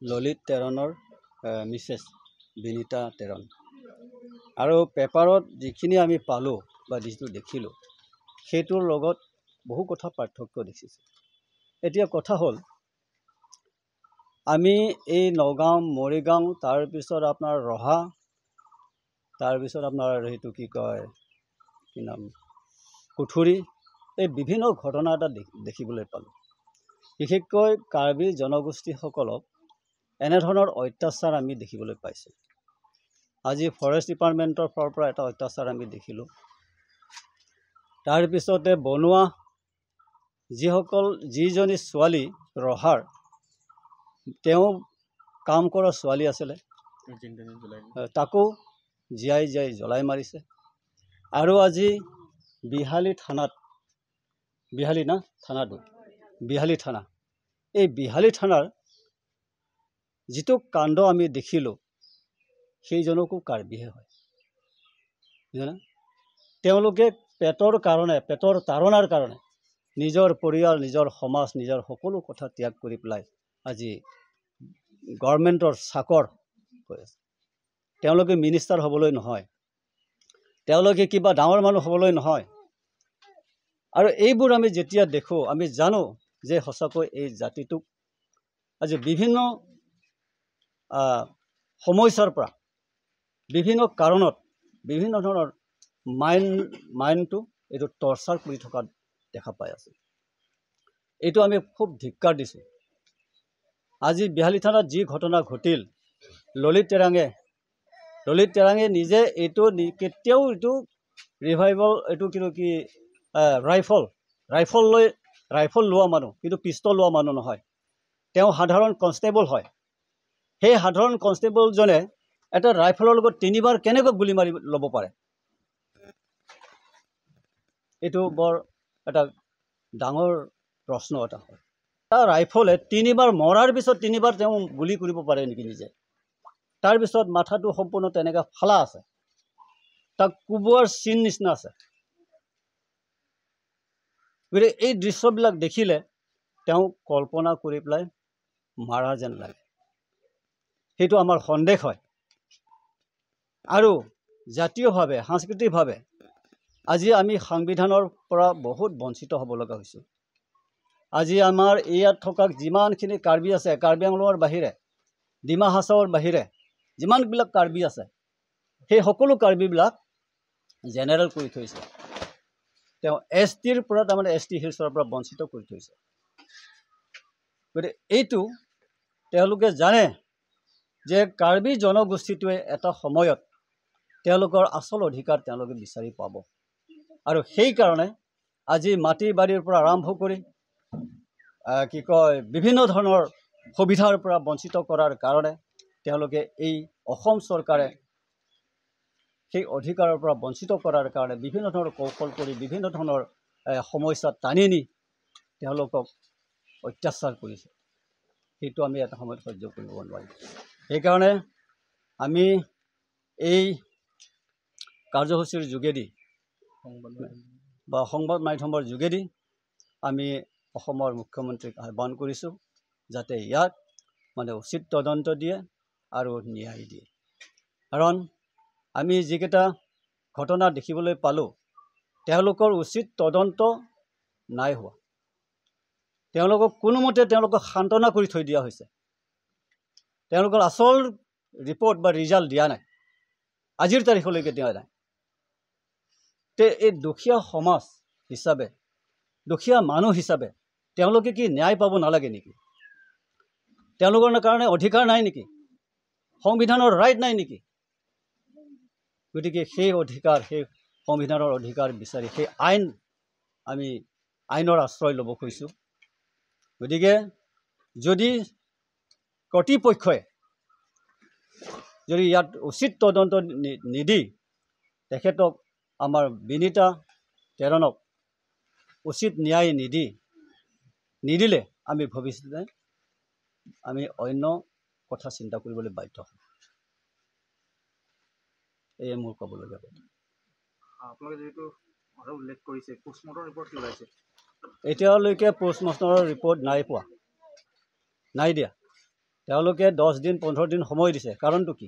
Lalit তেৰণৰ Mrs Binita Teron আৰু পেপাৰত যিখিনি আমি পালোঁ বা যিটো দেখিলোঁ সেইটোৰ লগত বহু কথা পাৰ্থক্য দেখিছোঁ। এতিয়া কথা হ'ল আমি এই নগাঁও মৰিগাঁও তাৰপিছত আপোনাৰ ৰহা তাৰপিছত আপোনাৰ সেইটো কি কয় কি নাম কুঠুৰি এই বিভিন্ন ঘটনা এটা দেখিবলৈ পালোঁ। বিশেষকৈ কাৰ্বি জনগোষ্ঠীসকলক এনেধৰণৰ অত্যাচাৰ আমি দেখিবলৈ পাইছোঁ। আজি ফৰেষ্ট ডিপাৰ্টমেণ্টৰ ফালৰ পৰা এটা অত্যাচাৰ আমি দেখিলোঁ। তাৰপিছতে বনোৱা যিজনী ছোৱালী ৰহাৰ তেওঁ কাম কৰা ছোৱালী আছিলে তাকো জীয়াই জ্বলাই মাৰিছে। আৰু আজি বিহালী থানা এই বিহালী থানাৰ যিটো কাণ্ড আমি দেখিলোঁ সেইজনকো কাৰ্বিহে হয়। তেওঁলোকে পেটৰ তাৰণাৰ কাৰণে নিজৰ পৰিয়াল নিজৰ সমাজ নিজৰ সকলো কথা ত্যাগ কৰি পেলাই আজি গভৰ্ণমেণ্টৰ চাকৰ হৈ আছে। তেওঁলোকে মিনিষ্টাৰ হ'বলৈ নহয়, তেওঁলোকে কিবা ডাঙৰ মানুহ হ'বলৈ নহয়। আৰু এইবোৰ আমি যেতিয়া দেখোঁ আমি জানো যে সঁচাকৈ এই জাতিটোক আজি বিভিন্ন সমস্যাৰ পৰা বিভিন্ন কাৰণত বিভিন্ন ধৰণৰ মাইণ্ডটো এইটো টৰ্চাৰ কৰি থকা দেখা পাই আছে। এইটো আমি খুব ধিক্কাৰ দিছোঁ। আজি বিহালী থানাত যি ঘটনা ঘটিল ললিত তেৰাঙে নিজে এইটো কেতিয়াও এইটো ৰিভাইভল এইটো কি ৰাইফল লোৱা মানুহ কিন্তু পিষ্টল লোৱা মানুহ নহয়। তেওঁ সাধাৰণ কনষ্টেবল হয়। সেই সাধাৰণ কনষ্টেবলজনে এটা ৰাইফলৰ লগত 3বাৰ কেনেকৈ গুলি মাৰি ল'ব পাৰে? এইটো বৰ এটা ডাঙৰ প্ৰশ্ন এটা হয়। তাৰ ৰাইফলে 3বাৰ মৰাৰ পিছত 3বাৰ তেওঁ গুলি কৰিব পাৰে নেকি নিজে? তাৰপিছত মাথাটো সম্পূৰ্ণ তেনেকৈ ফালা আছে, তাক কোবোৱাৰ চিন নিচিনা আছে। গতিকে এই দৃশ্যবিলাক দেখিলে তেওঁ কল্পনা কৰি পেলাই মাৰা যেন লাগে। সেইটো আমাৰ সন্দেহ হয়। আৰু জাতীয়ভাৱে সাংস্কৃতিকভাৱে আজি আমি সংবিধানৰ পৰা বহুত বঞ্চিত হ'ব লগা হৈছোঁ। আজি আমাৰ ইয়াত থকা যিমানখিনি কাৰ্বি আছে, কাৰ্বি আংলঙৰ বাহিৰে ডিমা হাছাওৰ বাহিৰে যিমানবিলাক কাৰ্বি আছে সেই সকলো কাৰ্বিবিলাক জেনেৰেল কৰি থৈছে। তেওঁ STৰ পৰা তাৰমানে ST হিলছৰ পৰা বঞ্চিত কৰি থৈছে। গতিকে এইটো তেওঁলোকে জানে যে কাৰ্বি জনগোষ্ঠীটোৱে এটা সময়ত তেওঁলোকৰ আচল অধিকাৰ তেওঁলোকে বিচাৰি পাব। আৰু সেইকাৰণে আজি মাটি বাৰীৰ পৰা আৰম্ভ কৰি বিভিন্ন ধৰণৰ সুবিধাৰ পৰা বঞ্চিত কৰাৰ কাৰণে তেওঁলোকে এই অসম চৰকাৰে সেই অধিকাৰৰ পৰা বঞ্চিত কৰাৰ কাৰণে বিভিন্ন ধৰণৰ কৌশল কৰি বিভিন্ন ধৰণৰ সমস্যাত টানি নি তেওঁলোকক অত্যাচাৰ কৰিছে। সেইটো আমি এটা সময়ত সহ্য কৰিব নোৱাৰিম। সেইকাৰণে আমি এই কাৰ্যসূচীৰ যোগেদি বা সংবাদ মাধ্যমৰ যোগেদি আমি অসমৰ মুখ্যমন্ত্ৰীক আহ্বান কৰিছোঁ যাতে ইয়াক উচিত তদন্ত দিয়ে আৰু ন্যায় দিয়ে। কাৰণ আমি যিকেইটা ঘটনা দেখিবলৈ পালোঁ তেওঁলোকৰ উচিত তদন্ত নাই হোৱা। তেওঁলোকক কোনোমতে তেওঁলোকক সান্তনা কৰি থৈ দিয়া হৈছে। তেওঁলোকৰ আচল ৰিপৰ্ট বা ৰিজাল্ট দিয়া নাই, আজিৰ তাৰিখলৈকে দিয়া নাই। এই দুখীয়া সমাজ হিচাপে দুখীয়া মানুহ হিচাপে তেওঁলোকে কি ন্যায় পাব নালাগে নেকি? তেওঁলোকৰ কাৰণে অধিকাৰ নাই নেকি? সংবিধানৰ ৰাইট নাই নেকি? গতিকে সেই অধিকাৰ সেই সংবিধানৰ অধিকাৰ বিচাৰি সেই আমি আইনৰ আশ্ৰয় ল'ব খুজিছোঁ। গতিকে যদি কৰ্তৃপক্ষই যদি ইয়াত উচিত তদন্ত নিদি তেখেতক আমাৰ বিনীতা তেৰণক উচিত ন্যায় নিদিলে আমি ভৱিষ্যতে আমি অন্য কথা চিন্তা কৰিবলৈ বাধ্য হ'ম। এয়ে মোৰ ক'বলগীয়া কথা। আপোনালোকে যিহেতু উল্লেখ কৰিছে পোষ্টমৰ্টম ৰিপৰ্ট কি ওলাইছে? এতিয়ালৈকে পোষ্টমৰ্টমৰ ৰিপৰ্ট নাই দিয়া। তেওঁলোকে 10 দিন 15 দিন সময় দিছে, কাৰণটো কি?